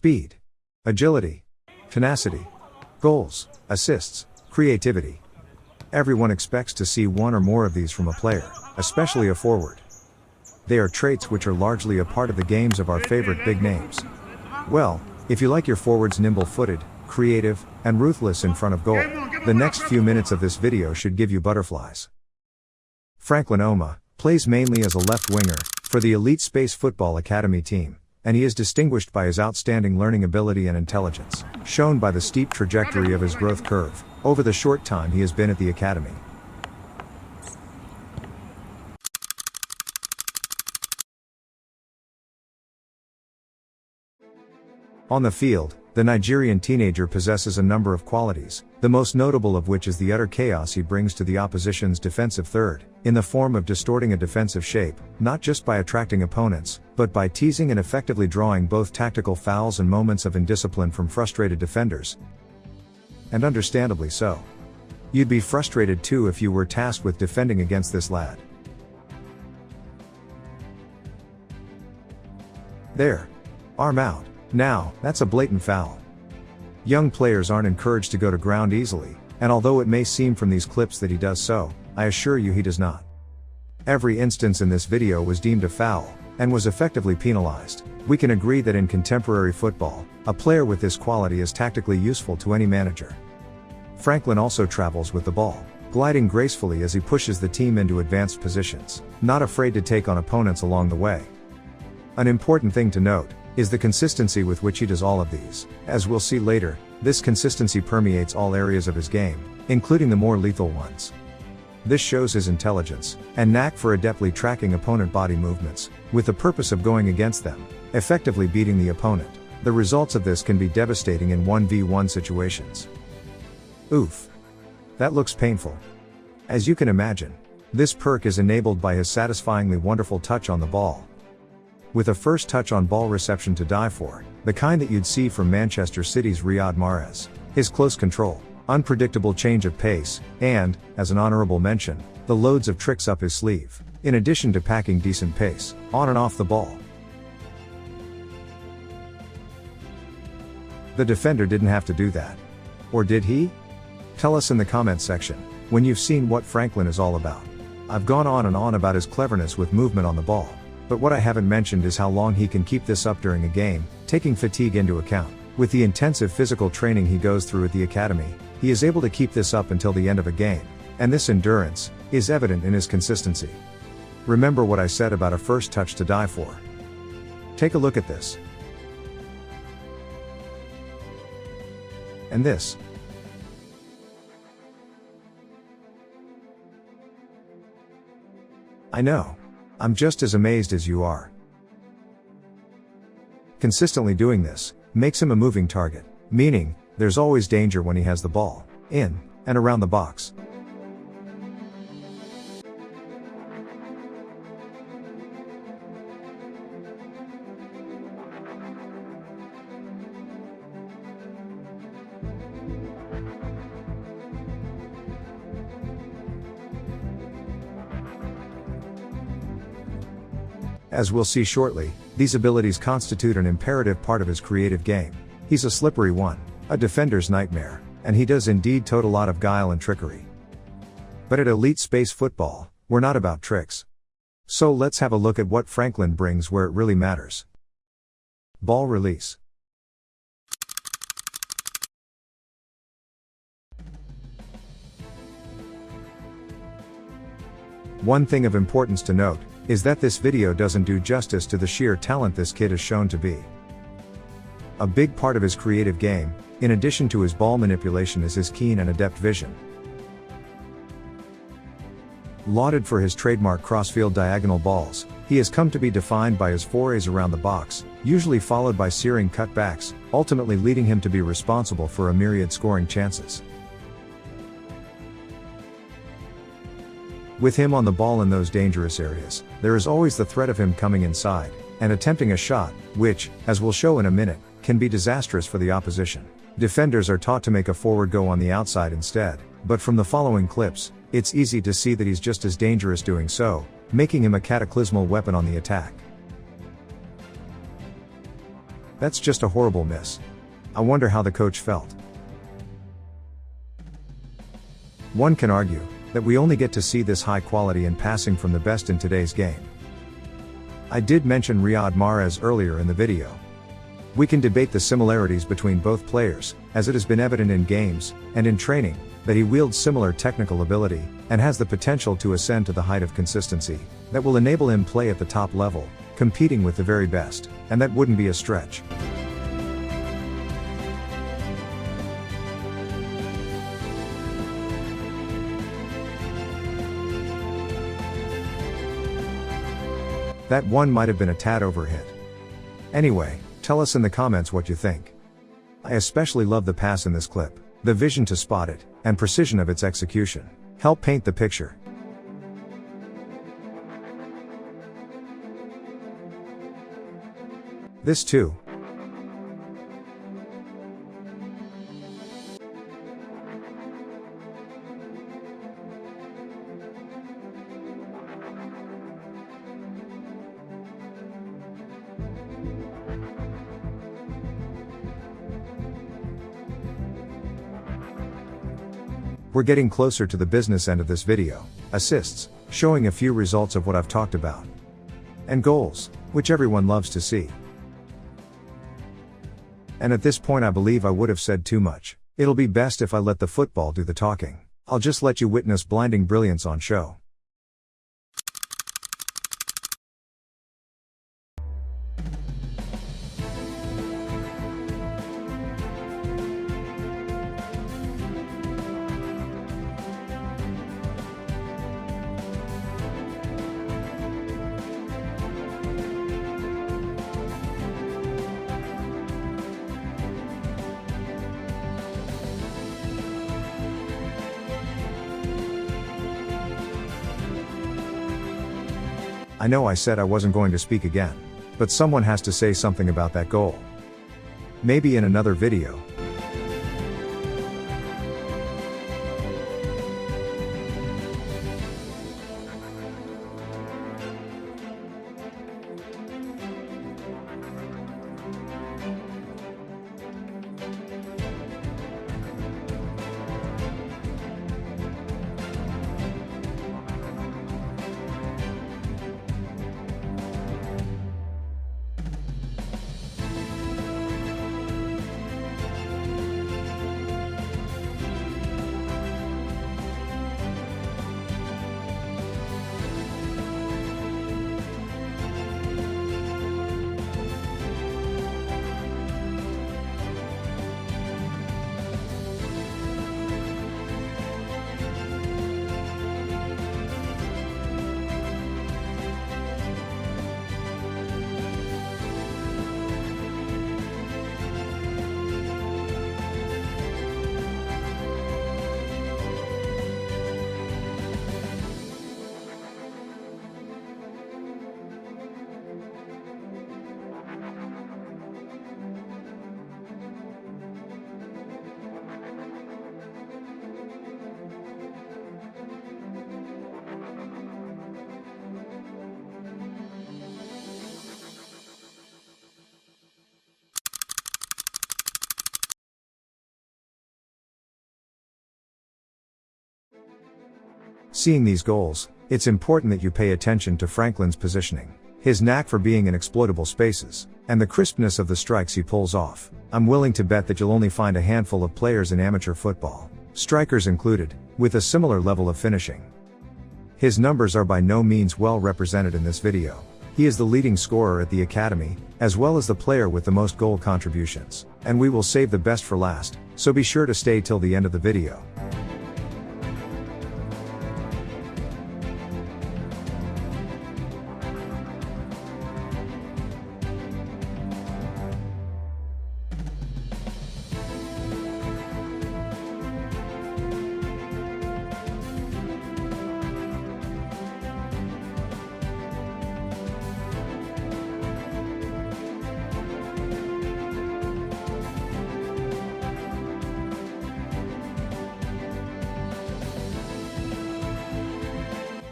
speed, agility, tenacity, goals, assists, creativity. Everyone expects to see one or more of these from a player, especially a forward. They are traits which are largely a part of the games of our favorite big names. Well, if you like your forwards nimble-footed, creative, and ruthless in front of goal, the next few minutes of this video should give you butterflies. Franklin Oma plays mainly as a left winger for the Elite Space Football Academy team, and he is distinguished by his outstanding learning ability and intelligence, shown by the steep trajectory of his growth curve over the short time he has been at the academy. On the field, the Nigerian teenager possesses a number of qualities, the most notable of which is the utter chaos he brings to the opposition's defensive third, in the form of distorting a defensive shape, not just by attracting opponents, but by teasing and effectively drawing both tactical fouls and moments of indiscipline from frustrated defenders. And understandably so. You'd be frustrated too if you were tasked with defending against this lad. There. Arm out. Now, that's a blatant foul. Young players aren't encouraged to go to ground easily, and although it may seem from these clips that he does so, I assure you he does not. Every instance in this video was deemed a foul, and was effectively penalized. We can agree that in contemporary football, a player with this quality is tactically useful to any manager. Franklin also travels with the ball, gliding gracefully as he pushes the team into advanced positions, not afraid to take on opponents along the way. An important thing to note is the consistency with which he does all of these. As we'll see later, this consistency permeates all areas of his game, including the more lethal ones. This shows his intelligence and knack for adeptly tracking opponent body movements, with the purpose of going against them, effectively beating the opponent. The results of this can be devastating in 1v1 situations. Oof. That looks painful. As you can imagine, this perk is enabled by his satisfyingly wonderful touch on the ball. With a first touch on ball reception to die for, the kind that you'd see from Manchester City's Riyad Mahrez, his close control, unpredictable change of pace, and, as an honorable mention, the loads of tricks up his sleeve, in addition to packing decent pace, on and off the ball. The defender didn't have to do that. Or did he? Tell us in the comments section, when you've seen what Franklin is all about. I've gone on and on about his cleverness with movement on the ball. But what I haven't mentioned is how long he can keep this up during a game, taking fatigue into account. With the intensive physical training he goes through at the academy, he is able to keep this up until the end of a game, and this endurance is evident in his consistency. Remember what I said about a first touch to die for. Take a look at this. And this. I know. I'm just as amazed as you are. Consistently doing this makes him a moving target, meaning there's always danger when he has the ball, in and around the box. As we'll see shortly, these abilities constitute an imperative part of his creative game. He's a slippery one, a defender's nightmare, and he does indeed tote a lot of guile and trickery. But at Elite Space Football, we're not about tricks. So let's have a look at what Franklin brings where it really matters. Ball release. One thing of importance to note is that this video doesn't do justice to the sheer talent this kid is shown to be. A big part of his creative game, in addition to his ball manipulation, is his keen and adept vision. Lauded for his trademark crossfield diagonal balls, he has come to be defined by his forays around the box, usually followed by searing cutbacks, ultimately leading him to be responsible for a myriad scoring chances. With him on the ball in those dangerous areas, there is always the threat of him coming inside and attempting a shot, which, as we'll show in a minute, can be disastrous for the opposition. Defenders are taught to make a forward go on the outside instead, but from the following clips, it's easy to see that he's just as dangerous doing so, making him a cataclysmal weapon on the attack. That's just a horrible miss. I wonder how the coach felt. One can argue that we only get to see this high quality in passing from the best in today's game. I did mention Riyad Mahrez earlier in the video. We can debate the similarities between both players, as it has been evident in games, and in training, that he wields similar technical ability, and has the potential to ascend to the height of consistency, that will enable him play at the top level, competing with the very best, and that wouldn't be a stretch. That one might have been a tad overhit. Anyway, tell us in the comments what you think. I especially love the pass in this clip, the vision to spot it, and precision of its execution. Help paint the picture. This too. We're getting closer to the business end of this video. Assists, showing a few results of what I've talked about. And goals, which everyone loves to see. And at this point I believe I would have said too much. It'll be best if I let the football do the talking. I'll just let you witness blinding brilliance on show. I know I said I wasn't going to speak again. But someone has to say something about that goal. Maybe in another video. Seeing these goals, it's important that you pay attention to Franklin's positioning, his knack for being in exploitable spaces, and the crispness of the strikes he pulls off. I'm willing to bet that you'll only find a handful of players in amateur football, strikers included, with a similar level of finishing. His numbers are by no means well represented in this video. He is the leading scorer at the academy, as well as the player with the most goal contributions. And we will save the best for last, so be sure to stay till the end of the video.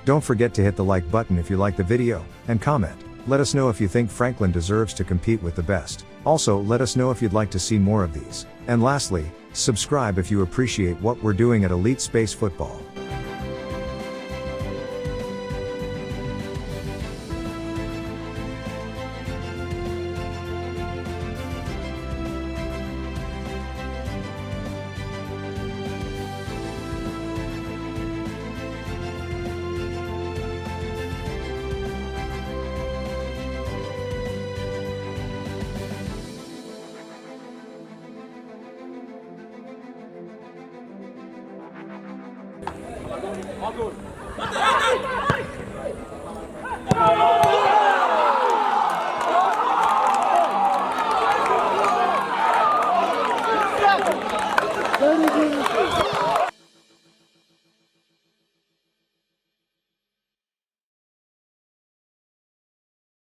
Don't forget to hit the like button if you like the video, and comment. Let us know if you think Franklin deserves to compete with the best. Also, let us know if you'd like to see more of these. And lastly, subscribe if you appreciate what we're doing at Elite Space Football. Very good.